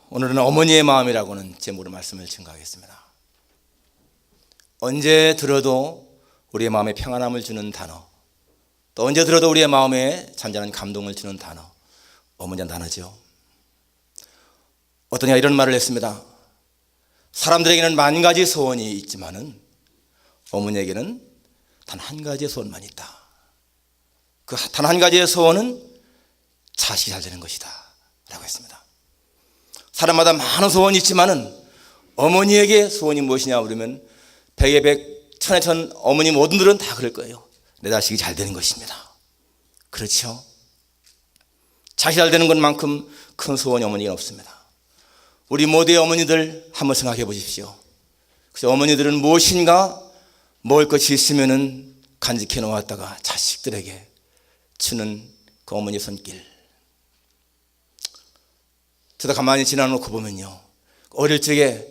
오늘은 어머니의 마음이라고는 제목으로 말씀을 증거하겠습니다. 언제 들어도 우리의 마음에 평안함을 주는 단어, 또 언제 들어도 우리의 마음에 잔잔한 감동을 주는 단어, 어머니란 단어죠. 어떤 이가 이런 말을 했습니다. 사람들에게는 만 가지 소원이 있지만은 어머니에게는 단 한 가지의 소원만 있다. 그 단 한 가지의 소원은 자식이 잘 되는 것이다 라고 했습니다. 사람마다 많은 소원이 있지만은 어머니에게 소원이 무엇이냐 그러면 백에 백, 천에 천 어머니 모든들은 다 그럴 거예요. 내 자식이 잘 되는 것입니다. 그렇죠? 자식이 잘 되는 것만큼 큰 소원이 어머니가 없습니다. 우리 모두의 어머니들 한번 생각해 보십시오. 그래서 어머니들은 무엇인가 먹을 것이 있으면은 간직해 놓았다가 자식들에게 주는 그 어머니의 손길. 저도 가만히 지나놓고 보면요, 어릴 적에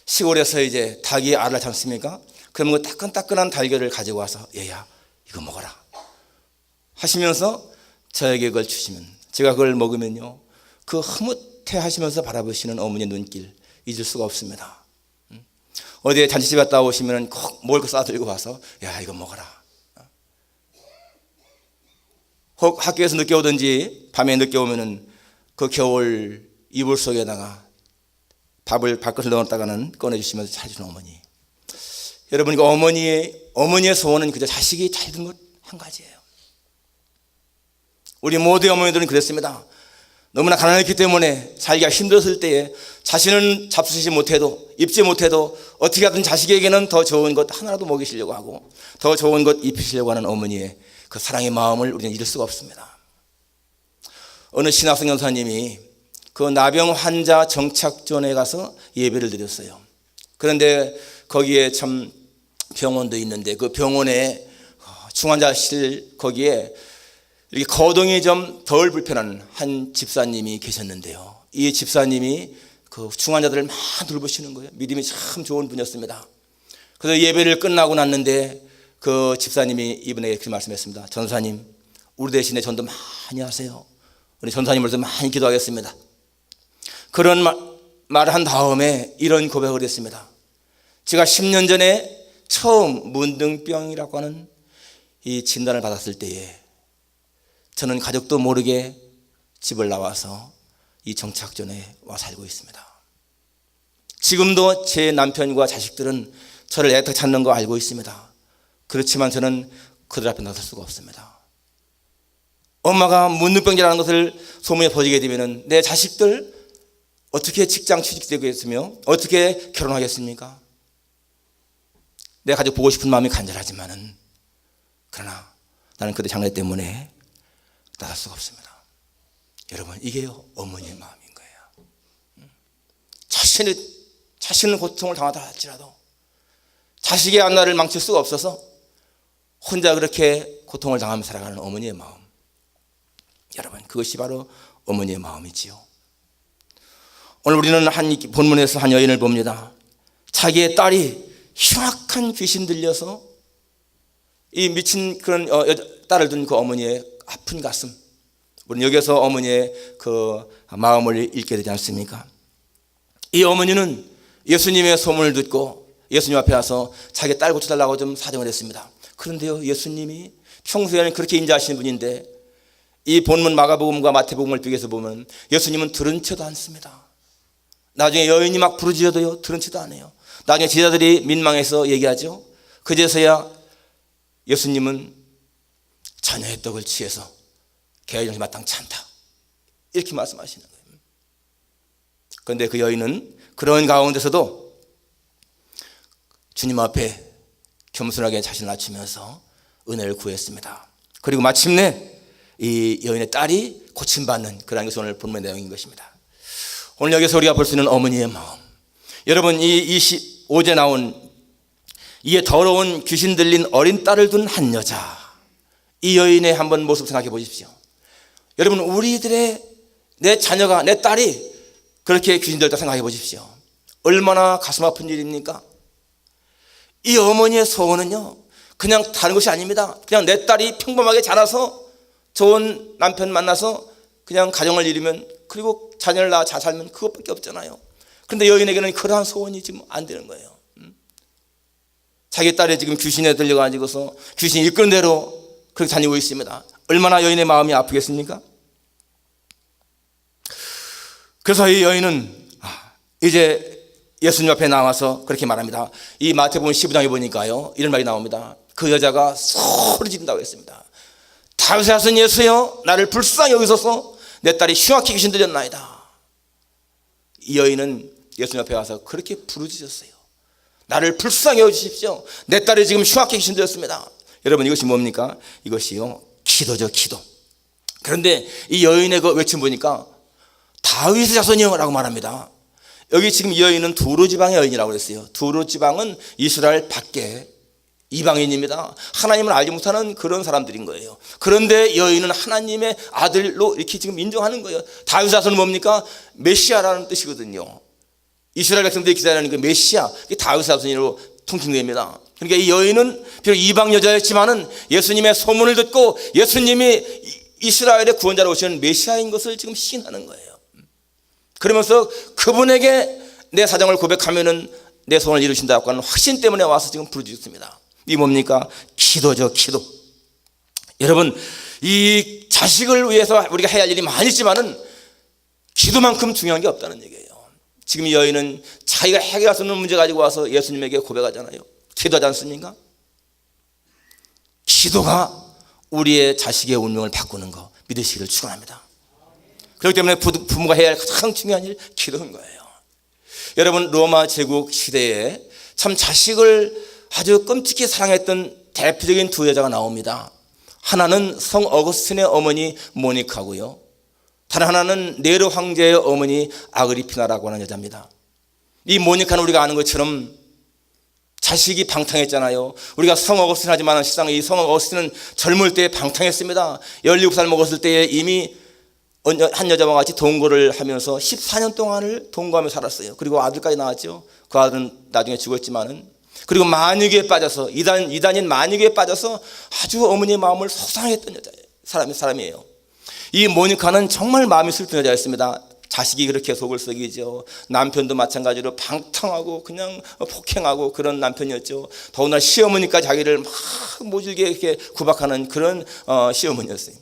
시골에서 이제 닭이 알을 잡습니까? 그러면 그 따끈따끈한 달걀을 가지고 와서 얘야 이거 먹어라 하시면서 저에게 그걸 주시면 제가 그걸 먹으면요, 그 흐뭇해 하시면서 바라보시는 어머니의 눈길 잊을 수가 없습니다. 어디에 잔치집 갔다 오시면 꼭 먹을 거 싸들고 와서 야 이거 먹어라. 혹 학교에서 늦게 오든지 밤에 늦게 오면은 그 겨울 이불 속에다가 밥을 밥그릇을 넣었다가는 꺼내주시면서 찾으시는 어머니. 여러분, 이거 어머니의 소원은 그저 자식이 잘 된 것 한 가지예요. 우리 모두의 어머니들은 그랬습니다. 너무나 가난했기 때문에 살기가 힘들었을 때에 자신은 잡수시지 못해도 입지 못해도 어떻게 하든 자식에게는 더 좋은 것 하나라도 먹이시려고 하고 더 좋은 것 입히시려고 하는 어머니의 그 사랑의 마음을 우리는 잊을 수가 없습니다. 어느 신학생 전사님이 그 나병 환자 정착존에 가서 예배를 드렸어요. 그런데 거기에 참 병원도 있는데 그 병원에 중환자실 거기에 이렇게 거동이 좀 덜 불편한 한 집사님이 계셨는데요. 이 집사님이 그 중환자들을 많이 돌보시는 거예요. 믿음이 참 좋은 분이었습니다. 그래서 예배를 끝나고 났는데 그 집사님이 이분에게 그렇게 말씀했습니다. 전사님, 우리 대신에 전도 많이 하세요. 우리 전사님으로서 많이 기도하겠습니다. 그런 말을 한 다음에 이런 고백을 했습니다. 제가 10년 전에 처음 문둥병이라고 하는 이 진단을 받았을 때에 저는 가족도 모르게 집을 나와서 이 정착존에 와 살고 있습니다. 지금도 제 남편과 자식들은 저를 애타게 찾는 거 알고 있습니다. 그렇지만 저는 그들 앞에 나설 수가 없습니다. 엄마가 문둥병이라는 것을 소문에 퍼지게 되면 내 자식들 어떻게 직장 취직되겠으며 어떻게 결혼하겠습니까? 내 가족 보고 싶은 마음이 간절하지만은 그러나 나는 그들 장래 때문에 나설 수가 없습니다. 여러분, 이게요 어머니의 마음인 거예요. 자신은 고통을 당하다 할지라도 자식의 앞날을 망칠 수가 없어서 혼자 그렇게 고통을 당하며 살아가는 어머니의 마음. 여러분, 그것이 바로 어머니의 마음이지요. 오늘 우리는 한 본문에서 한 여인을 봅니다. 자기의 딸이 흉악한 귀신 들려서 이 미친 그런 딸을 둔 그 어머니의 아픈 가슴, 우리는 여기서 어머니의 그 마음을 읽게 되지 않습니까? 이 어머니는 예수님의 소문을 듣고 예수님 앞에 와서 자기 딸 고쳐달라고 좀 사정을 했습니다. 그런데요, 예수님이 평소에는 그렇게 인자하신 분인데 이 본문 마가복음과 마태복음을 비교해서 보면 예수님은 들은 채도 않습니다. 나중에 여인이 막 부르짖어도요 들은 채도 안 해요. 나중에 제자들이 민망해서 얘기하죠. 그제서야 예수님은 자녀의 떡을 취해서 개의 정신 마땅치 않다 이렇게 말씀하시는 거예요. 그런데 그 여인은 그런 가운데서도 주님 앞에 겸손하게 자신을 낮추면서 은혜를 구했습니다. 그리고 마침내 이 여인의 딸이 고침받는 그런 것이 오늘 본문의 내용인 것입니다. 오늘 여기서 우리가 볼 수 있는 어머니의 마음. 여러분, 이 25제 나온 이에 더러운 귀신 들린 어린 딸을 둔 한 여자, 이 여인의 한번 모습 생각해 보십시오. 여러분, 우리들의 내 자녀가, 내 딸이 그렇게 귀신 들었다 생각해 보십시오. 얼마나 가슴 아픈 일입니까? 이 어머니의 소원은요 그냥 다른 것이 아닙니다. 그냥 내 딸이 평범하게 자라서 좋은 남편 만나서 그냥 가정을 이루면 그리고 자녀를 낳아 잘 살면 그것밖에 없잖아요. 그런데 여인에게는 그러한 소원이 지금 안 되는 거예요. 자기 딸이 지금 귀신에 들려가지고서 귀신이 이끄는 대로 그렇게 다니고 있습니다. 얼마나 여인의 마음이 아프겠습니까? 그래서 이 여인은 이제 예수님 앞에 나와서 그렇게 말합니다. 이 마태복음 15장에 보니까요, 이런 말이 나옵니다. 그 여자가 소리 지른다고 했습니다. 다윗의 아들 예수여, 나를 불쌍히 여기소서, 내 딸이 흉악히 귀신 들렸나이다. 이 여인은 예수님 앞에 와서 그렇게 부르짖었어요. 나를 불쌍히 여기십시오. 내 딸이 지금 흉악히 귀신 들렸습니다. 여러분, 이것이 뭡니까? 이것이요, 기도죠, 기도. 그런데 이 여인의 그 외침 보니까 다윗의 자손이요 라고 말합니다. 여기 지금 이 여인은 두로 지방의 여인이라고 그랬어요. 두로 지방은 이스라엘 밖에 이방인입니다. 하나님을 알지 못하는 그런 사람들인 거예요. 그런데 여인은 하나님의 아들로 이렇게 지금 인정하는 거예요. 다윗 자손은 뭡니까? 메시아라는 뜻이거든요. 이스라엘 백성들이 기다리는 그 메시아, 다윗 자손으로 통칭됩니다. 그러니까 이 여인은 비록 이방 여자였지만은 예수님의 소문을 듣고 예수님이 이스라엘의 구원자로 오시는 메시아인 것을 지금 시인하는 거예요. 그러면서 그분에게 내 사정을 고백하면은 내 소원을 이루신다고 하는 확신 때문에 와서 지금 부르짖습니다. 이 뭡니까? 기도죠, 기도. 여러분, 이 자식을 위해서 우리가 해야 할 일이 많이 있지만은 기도만큼 중요한 게 없다는 얘기예요. 지금 이 여인은 자기가 해결할 수 없는 문제 가지고 와서 예수님에게 고백하잖아요. 기도하지 않습니까? 기도가 우리의 자식의 운명을 바꾸는 거 믿으시기를 축원합니다. 그렇기 때문에 부모가 해야 할 가장 중요한 일, 기도인 거예요. 여러분, 로마 제국 시대에 참 자식을 아주 끔찍히 사랑했던 대표적인 두 여자가 나옵니다. 하나는 성 어거스틴의 어머니 모니카고요, 다른 하나는 네로 황제의 어머니 아그리피나라고 하는 여자입니다. 이 모니카는 우리가 아는 것처럼 자식이 방탕했잖아요. 우리가 성 어거스틴 하지만 실상 이 성 어거스틴은 젊을 때 방탕했습니다. 17살 먹었을 때에 이미 한 여자와 같이 동거를 하면서 14년 동안을 동거하며 살았어요. 그리고 아들까지 낳았죠. 그 아들은 나중에 죽었지만은, 그리고 만유기에 빠져서 이단인 만유기에 빠져서 아주 어머니의 마음을 속상했던 사람이에요. 이 모니카는 정말 마음이 슬픈 여자였습니다. 자식이 그렇게 속을 썩이죠. 남편도 마찬가지로 방탕하고 그냥 폭행하고 그런 남편이었죠. 더군다나 시어머니까지 자기를 막 모질게 이렇게 구박하는 그런 시어머니였어요.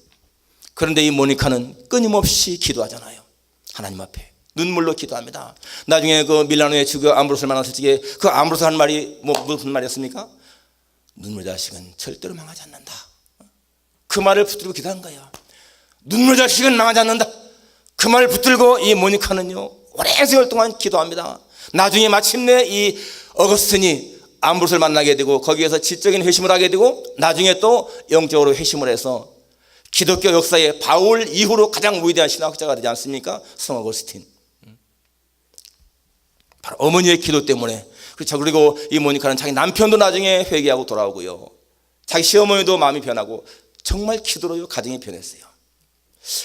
그런데 이 모니카는 끊임없이 기도하잖아요. 하나님 앞에 눈물로 기도합니다. 나중에 그 밀라노의 주교 암브로스를 만났을 적에 그 암브로스 한 말이 무슨 말이었습니까? 눈물 자식은 절대로 망하지 않는다. 그 말을 붙들고 기도한 거예요. 눈물 자식은 망하지 않는다. 그 말을 붙들고 이 모니카는요, 오랜 세월 동안 기도합니다. 나중에 마침내 이 어거스틴이 암브로스를 만나게 되고 거기에서 지적인 회심을 하게 되고 나중에 또 영적으로 회심을 해서 기독교 역사에 바울 이후로 가장 위대한 신학자가 되지 않습니까? 성 어거스틴. 바로 어머니의 기도 때문에. 그렇죠. 그리고 이 모니카는 자기 남편도 나중에 회개하고 돌아오고요, 자기 시어머니도 마음이 변하고 정말 기도로 가정이 변했어요.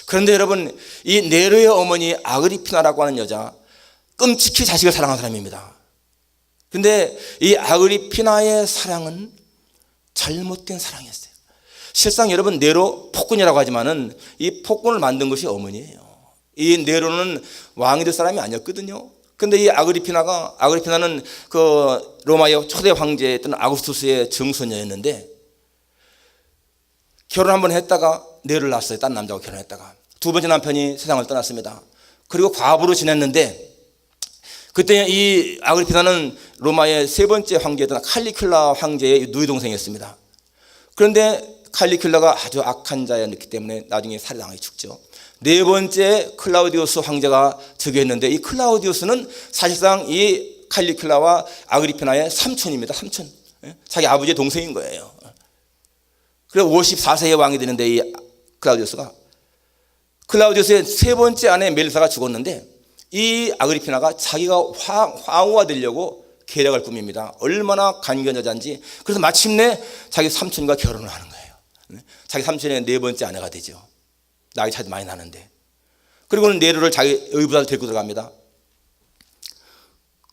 그런데 여러분, 이 네로의 어머니 아그리피나라고 하는 여자, 끔찍히 자식을 사랑한 사람입니다. 그런데 이 아그리피나의 사랑은 잘못된 사랑이었어요. 실상 여러분, 네로 폭군이라고 하지만은 이 폭군을 만든 것이 어머니예요. 이 네로는 왕이 될 사람이 아니었거든요. 근데 이 아그리피나는 그 로마의 초대 황제였던 아구스투스의 증손녀였는데 결혼 한번 했다가 네로를 낳았어요. 딴 남자하고 결혼했다가 두 번째 남편이 세상을 떠났습니다. 그리고 과부로 지냈는데 그때 이 아그리피나는 로마의 세 번째 황제였던 칼리큘라 황제의 누이 동생이었습니다. 그런데 칼리큘라가 아주 악한 자였기 때문에 나중에 살해당하게 죽죠. 네 번째 클라우디우스 황제가 즉위했는데 이 클라우디우스는 사실상 이 칼리큘라와 아그리피나의 삼촌입니다. 삼촌. 자기 아버지의 동생인 거예요. 그래서 54세의 왕이 되는데 이 클라우디우스의 세 번째 아내 멜리사가 죽었는데 이 아그리피나가 자기가 황후가 되려고 계략을 꾸밉니다. 얼마나 간견 여자인지. 그래서 마침내 자기 삼촌과 결혼을 하는 거예요. 자기 삼촌의 네 번째 아내가 되죠. 나이 차이도 많이 나는데. 그리고는 네로를 자기 의붓아들 데리고 들어갑니다.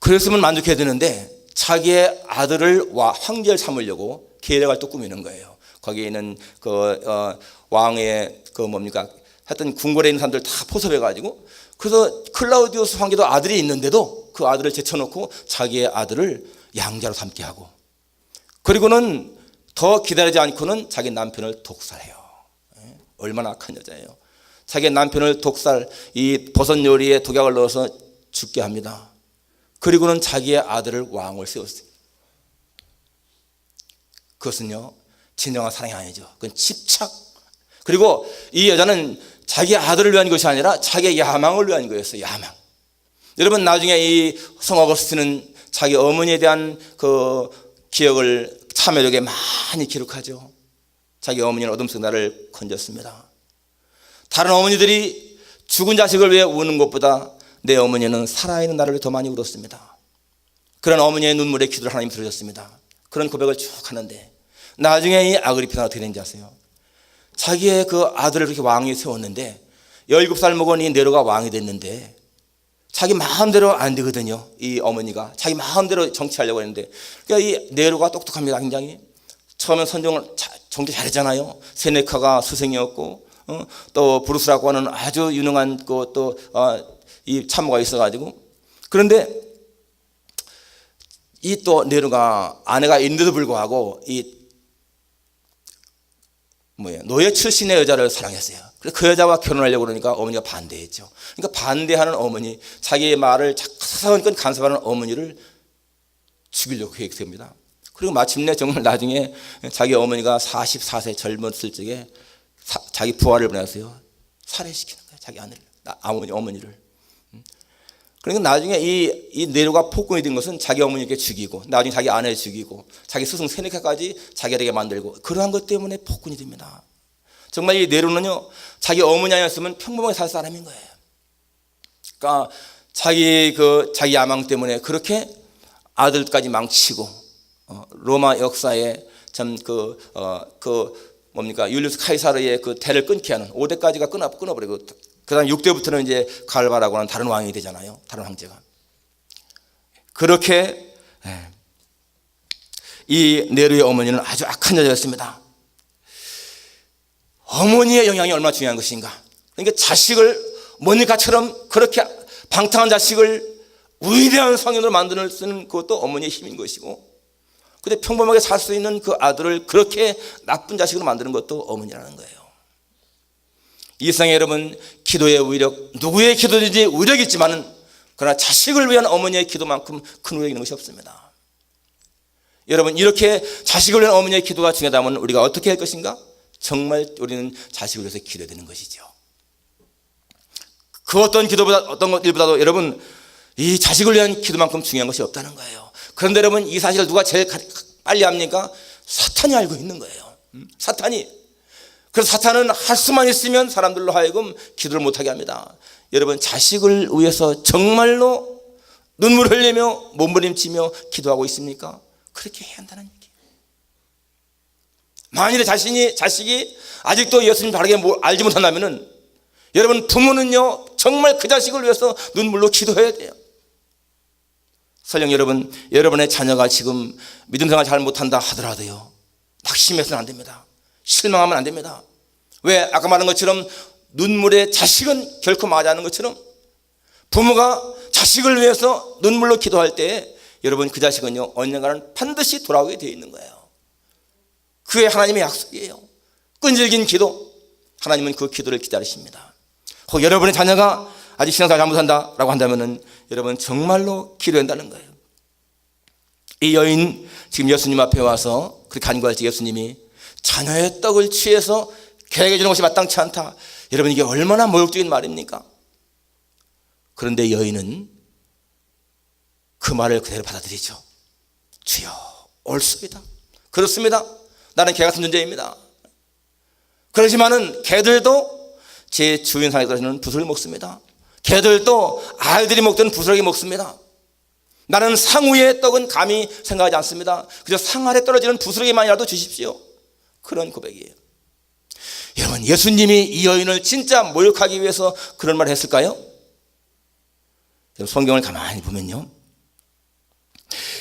그랬으면 만족해야 되는데 자기의 아들을 황제를 삼으려고 계략을 또 꾸미는 거예요. 거기에 있는 왕의 하여튼 궁궐에 있는 사람들 다 포섭해가지고 그래서 클라우디우스 황제도 아들이 있는데도 그 아들을 제쳐놓고 자기의 아들을 양자로 삼게 하고, 그리고는 더 기다리지 않고는 자기 남편을 독살해요. 얼마나 악한 여자예요. 자기 남편을 독살, 이 버섯 요리에 독약을 넣어서 죽게 합니다. 그리고는 자기의 아들을 왕을 세웠어요. 그것은요, 진정한 사랑이 아니죠. 그건 집착. 그리고 이 여자는 자기 아들을 위한 것이 아니라 자기의 야망을 위한 거였어요. 야망. 여러분, 나중에 이 성 어거스틴은 자기 어머니에 대한 그 기억을 참여력에 많이 기록하죠. 자기 어머니는 어둠 속 나를 건졌습니다. 다른 어머니들이 죽은 자식을 위해 우는 것보다 내 어머니는 살아있는 나를 위해 더 많이 울었습니다. 그런 어머니의 눈물의 기도를 하나님 들으셨습니다. 그런 고백을 쭉 하는데 나중에 이 아그리파가 어떻게 된지 아세요? 자기의 그 아들을 그렇게 왕에 세웠는데 17살 먹은 이 네로가 왕이 됐는데 자기 마음대로 안 되거든요. 이 어머니가 자기 마음대로 정치하려고 했는데, 그러니까 이 네로가 똑똑합니다. 굉장히 처음에 선정을 정치 잘했잖아요. 세네카가 스승이었고, 또 브루스라고 하는 아주 유능한 또 이 참모가 있어가지고, 그런데 이 또 네로가 아내가 있는데도 불구하고 이 노예 출신의 여자를 사랑했어요. 그래서 그 여자와 결혼하려고 그러니까 어머니가 반대했죠. 그러니까 반대하는 어머니, 자기의 말을 사사건건 간섭하는 어머니를 죽이려고 계획됩니다. 그리고 마침내 정말 나중에 자기 어머니가 44세 젊었을 적에 자기 부하를 보내서요, 살해시키는 거예요. 자기 아내를, 어머니를. 그러니까 나중에 이 네로가 폭군이 된 것은 자기 어머니께 죽이고, 나중에 자기 아내를 죽이고, 자기 스승 세네카까지 자기에게 만들고, 그러한 것 때문에 폭군이 됩니다. 정말 이 네로는요, 자기 어머니 아니었으면 평범하게 살 사람인 거예요. 그러니까 자기 야망 때문에 그렇게 아들까지 망치고, 로마 역사에 참 율리우스 카이사르의 그 대를 끊게 하는 5대까지가 끊어버리고, 그 다음 6대부터는 이제 갈바라고 하는 다른 왕이 되잖아요. 다른 황제가. 그렇게 이 네로의 어머니는 아주 악한 여자였습니다. 어머니의 영향이 얼마나 중요한 것인가. 그러니까 자식을 모니카처럼 그렇게 방탕한 자식을 위대한 성인으로 만드는 쓰는 그것도 어머니의 힘인 것이고, 근데 평범하게 살 수 있는 그 아들을 그렇게 나쁜 자식으로 만드는 것도 어머니라는 거예요. 이 세상에 여러분, 기도의 위력, 누구의 기도든지 위력이 있지만은, 그러나 자식을 위한 어머니의 기도만큼 큰 위력이 있는 것이 없습니다. 여러분, 이렇게 자식을 위한 어머니의 기도가 중요하다면 우리가 어떻게 할 것인가? 정말 우리는 자식을 위해서 기도해야 되는 것이죠. 그 어떤 일보다도 여러분, 이 자식을 위한 기도만큼 중요한 것이 없다는 거예요. 그런데 여러분, 이 사실을 누가 제일 빨리 압니까? 사탄이 알고 있는 거예요. 사탄이. 그래서 사탄은 할 수만 있으면 사람들로 하여금 기도를 못하게 합니다. 여러분, 자식을 위해서 정말로 눈물 흘리며 몸부림치며 기도하고 있습니까? 그렇게 해야 한다는 얘기예요. 만일에 자식이 아직도 예수님 바르게 알지 못한다면은, 여러분, 부모는요 정말 그 자식을 위해서 눈물로 기도해야 돼요. 설령 여러분의 자녀가 지금 믿음 생활 잘 못한다 하더라도요, 낙심해서는 안 됩니다. 실망하면 안 됩니다. 왜? 아까 말한 것처럼 눈물의 자식은 결코 망하지 않는 것처럼, 부모가 자식을 위해서 눈물로 기도할 때 여러분, 그 자식은요 언젠가는 반드시 돌아오게 되어 있는 거예요. 그게 하나님의 약속이에요. 끈질긴 기도, 하나님은 그 기도를 기다리십니다. 혹 여러분의 자녀가 아직 신앙생활 잘못한다라고 한다면은 여러분 정말로 기도한다는 거예요. 이 여인 지금 예수님 앞에 와서 그렇게 간구할 때 예수님이 자녀의 떡을 취해서 개에게 주는 것이 마땅치 않다. 여러분, 이게 얼마나 모욕적인 말입니까? 그런데 여인은 그 말을 그대로 받아들이죠. 주여, 옳습니다. 그렇습니다. 나는 개 같은 존재입니다. 그렇지만은 개들도 제 주인 상에 떨어지는 부스를 먹습니다. 개들도 아이들이 먹던 부스러기 먹습니다. 나는 상 위의 떡은 감히 생각하지 않습니다. 그저 상 아래 떨어지는 부스러기만이라도 주십시오. 그런 고백이에요. 여러분, 예수님이 이 여인을 진짜 모욕하기 위해서 그런 말을 했을까요? 성경을 가만히 보면요,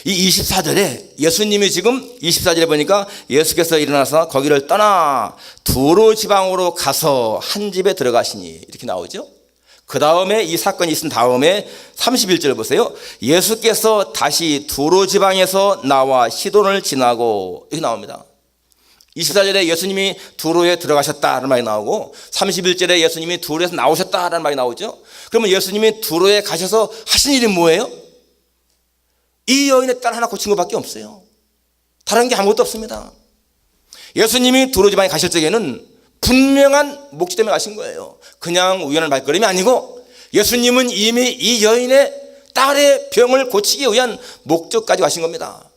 이 24절에 예수님이 지금 24절에 보니까 예수께서 일어나서 거기를 떠나 두로 지방으로 가서 한 집에 들어가시니, 이렇게 나오죠. 그 다음에 이 사건이 있은 다음에 31절 보세요. 예수께서 다시 두로 지방에서 나와 시돈을 지나고, 이렇게 나옵니다. 24절에 예수님이 두로에 들어가셨다는 말이 나오고 31절에 예수님이 두로에서 나오셨다는 말이 나오죠. 그러면 예수님이 두로에 가셔서 하신 일이 뭐예요? 이 여인의 딸 하나 고친 것밖에 없어요. 다른 게 아무것도 없습니다. 예수님이 두로 지방에 가실 적에는 분명한 목적 때문에 가신 거예요. 그냥 우연한 발걸음이 아니고 예수님은 이미 이 여인의 딸의 병을 고치기 위한 목적까지 가신 겁니다.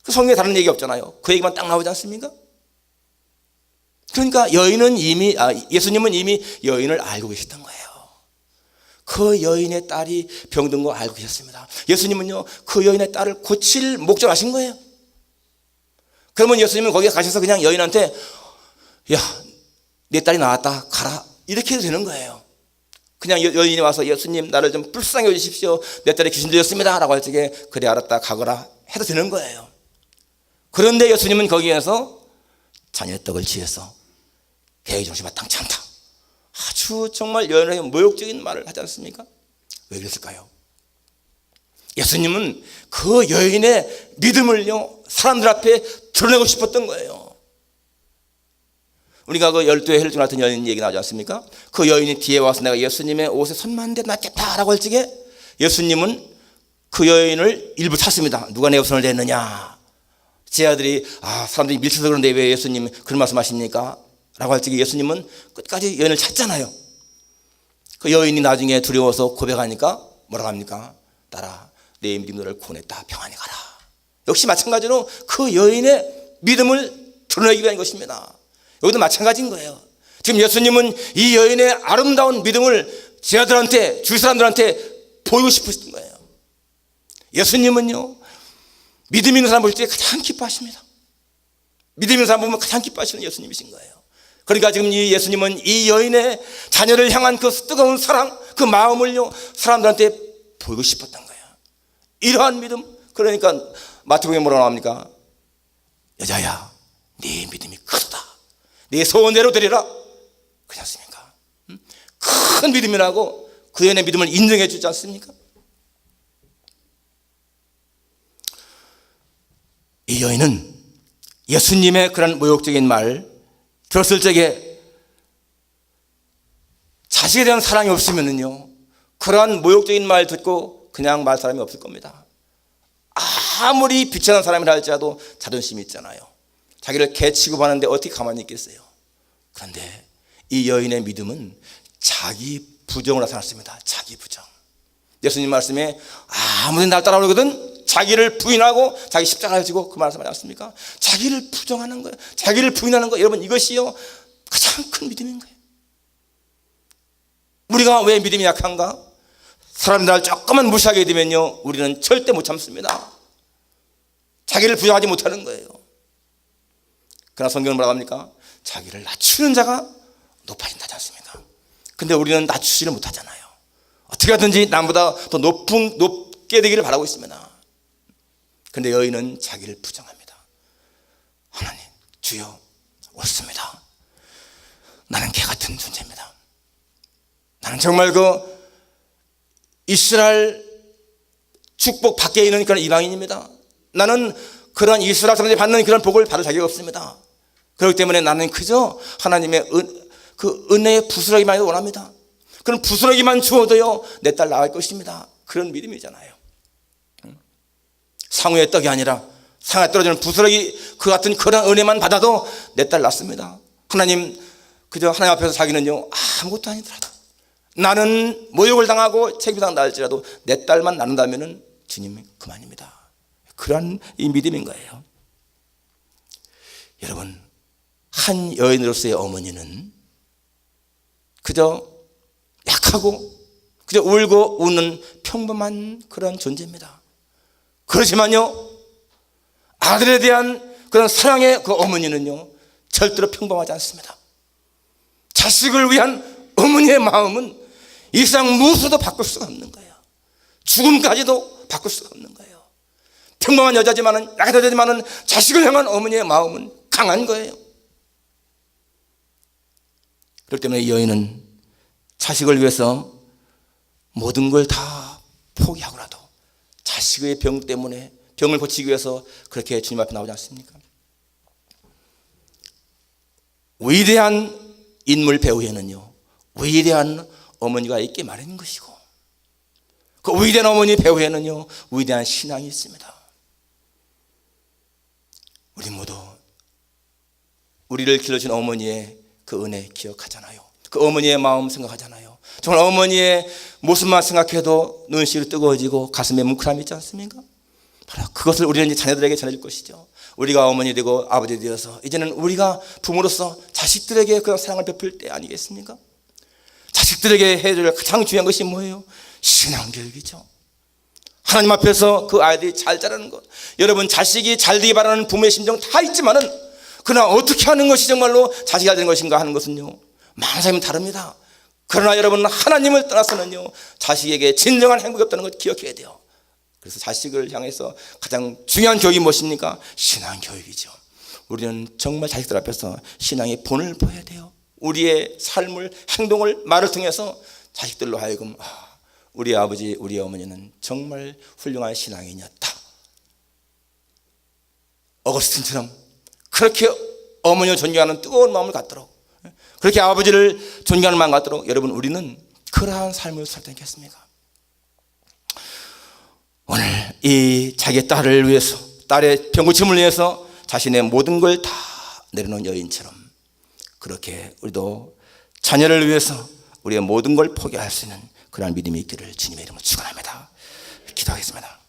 그 성경에 다른 얘기 없잖아요. 그 얘기만 딱 나오지 않습니까? 그러니까 예수님은 이미 여인을 알고 계셨던 거예요. 그 여인의 딸이 병든 거 알고 계셨습니다. 예수님은요, 그 여인의 딸을 고칠 목적을 하신 거예요. 그러면 예수님은 거기에 가셔서 그냥 여인한테 야, 내 딸이 나왔다, 가라, 이렇게 해도 되는 거예요. 그냥 여인이 와서 예수님, 나를 좀 불쌍히 여주십시오, 내 딸이 귀신 들렸습니다 라고 할 적에 그래 알았다, 가거라 해도 되는 거예요. 그런데 예수님은 거기에서 자녀의 떡을 취해서 개의 정신과 땅치 않다, 아주 정말 여인에게 모욕적인 말을 하지 않습니까? 왜 그랬을까요? 예수님은 그 여인의 믿음을요, 사람들 앞에 드러내고 싶었던 거예요. 우리가 그 12의 혈중 같은 여인 얘기 나오지 않습니까? 그 여인이 뒤에 와서 내가 예수님의 옷에 손만 대도 낫겠다라고 할 적에 예수님은 그 여인을 일부 찾습니다. 누가 내 손을 댔느냐? 제 아들이 사람들이 밀쳐서 그런데 왜 예수님 그런 말씀 하십니까? 라고 할 적에 예수님은 끝까지 여인을 찾잖아요. 그 여인이 나중에 두려워서 고백하니까 뭐라고 합니까? 딸아, 내 믿음 너를 구원했다, 평안히 가라. 역시 마찬가지로 그 여인의 믿음을 드러내기 위한 것입니다. 여기도 마찬가지인 거예요. 지금 예수님은 이 여인의 아름다운 믿음을 제 아들한테, 주위 사람들한테 보이고 싶으신 거예요. 예수님은요, 믿음 있는 사람 볼 때 가장 기뻐하십니다. 믿음 있는 사람 보면 가장 기뻐하시는 예수님이신 거예요. 그러니까 지금 이 예수님은 이 여인의 자녀를 향한 그 뜨거운 사랑, 그 마음을요, 사람들한테 보이고 싶었던 거예요. 이러한 믿음. 그러니까 마태복음에 뭐라고 나옵니까? 여자야, 네 믿음이 크다, 네 소원대로 되리라. 그렇지 않습니까? 큰 믿음이라고 그 여인의 믿음을 인정해 주지 않습니까? 이 여인은 예수님의 그런 모욕적인 말 들었을 적에 자식에 대한 사랑이 없으면요, 그러한 모욕적인 말 듣고 그냥 말 사람이 없을 겁니다. 아무리 비천한 사람이라 할지라도 자존심이 있잖아요. 자기를 개 취급하는데 어떻게 가만히 있겠어요? 그런데 이 여인의 믿음은 자기 부정을 나타났습니다. 자기 부정. 예수님 말씀에 아무리 날 따라오거든 자기를 부인하고 자기 십자가를 지고 그 말씀 하지 않습니까? 자기를 부정하는 거예요. 자기를 부인하는 거예요. 여러분, 이것이요 가장 큰 믿음인 거예요. 우리가 왜 믿음이 약한가? 사람들 날 조금만 무시하게 되면요, 우리는 절대 못 참습니다. 자기를 부정하지 못하는 거예요. 그러나 성경은 뭐라고 합니까? 자기를 낮추는 자가 높아진다지 않습니까? 근데 우리는 낮추지를 못하잖아요. 어떻게 하든지 남보다 더 높게 되기를 바라고 있습니다. 근데 여인은 자기를 부정합니다. 하나님, 주여, 옳습니다. 나는 개 같은 존재입니다. 나는 정말 그 이스라엘 축복 밖에 있는 그런 이방인입니다. 나는 그런 이스라엘 사람들이 받는 그런 복을 받을 자격이 없습니다. 그렇기 때문에 나는 그저 하나님의 그 은혜의 부스러기만 원합니다. 그런 부스러기만 주어도요, 내 딸 나을 것입니다. 그런 믿음이잖아요. 상우의 떡이 아니라 상에 떨어지는 부스러기 그 같은 그런 은혜만 받아도 내 딸 낳습니다. 하나님, 그저 하나님 앞에서 자기는요, 아무것도 아니더라도 나는 모욕을 당하고 책임을 당한다 할지라도 내 딸만 낳는다면 주님 그만입니다. 그런 이 믿음인 거예요. 여러분, 한 여인으로서의 어머니는 그저 약하고 그저 울고 우는 평범한 그런 존재입니다. 그렇지만요, 아들에 대한 그런 사랑의 그 어머니는요, 절대로 평범하지 않습니다. 자식을 위한 어머니의 마음은 이 세상 무엇으로도 바꿀 수가 없는 거예요. 죽음까지도 바꿀 수가 없는 거예요. 평범한 여자지만은, 약한 여자지만은 자식을 향한 어머니의 마음은 강한 거예요. 그렇기 때문에 이 여인은 자식을 위해서 모든 걸 다 포기하고라도 자식의 병 때문에 병을 고치기 위해서 그렇게 주님 앞에 나오지 않습니까? 위대한 인물 배우에는요, 위대한 어머니가 있기 마련인 것이고, 그 위대한 어머니 배우에는요, 위대한 신앙이 있습니다. 우리 모두 우리를 길러준 어머니의 그 은혜 기억하잖아요. 그 어머니의 마음 생각하잖아요. 정말 어머니의 모습만 생각해도 눈시울이 뜨거워지고 가슴에 뭉클함이 있지 않습니까? 바로 그것을 우리는 이제 자녀들에게 전해줄 것이죠. 우리가 어머니 되고 아버지 되어서 이제는 우리가 부모로서 자식들에게 그 사랑을 베풀 때 아니겠습니까? 자식들에게 해줄 가장 중요한 것이 뭐예요? 신앙교육이죠. 하나님 앞에서 그 아이들이 잘 자라는 것. 여러분, 자식이 잘 되기 바라는 부모의 심정 다 있지만은, 그러나 어떻게 하는 것이 정말로 자식이 잘 되는 것인가 하는 것은요, 많은 사람이 다릅니다. 그러나 여러분, 하나님을 떠나서는요, 자식에게 진정한 행복이 없다는 것 기억해야 돼요. 그래서 자식을 향해서 가장 중요한 교육이 무엇입니까? 신앙교육이죠. 우리는 정말 자식들 앞에서 신앙의 본을 보여야 돼요. 우리의 삶을, 행동을, 말을 통해서 자식들로 하여금 우리 아버지, 우리 어머니는 정말 훌륭한 신앙인이었다. 어거스틴처럼 그렇게 어머니를 존경하는 뜨거운 마음을 갖도록, 그렇게 아버지를 존경하는 마음 갖도록 여러분, 우리는 그러한 삶을 살 수 있겠습니까? 오늘 이 자기 딸을 위해서, 딸의 병고침을 위해서 자신의 모든 걸 다 내려놓은 여인처럼 그렇게 우리도 자녀를 위해서 우리의 모든 걸 포기할 수 있는 그러한 믿음이 있기를 주님의 이름으로 축원합니다. 기도하겠습니다.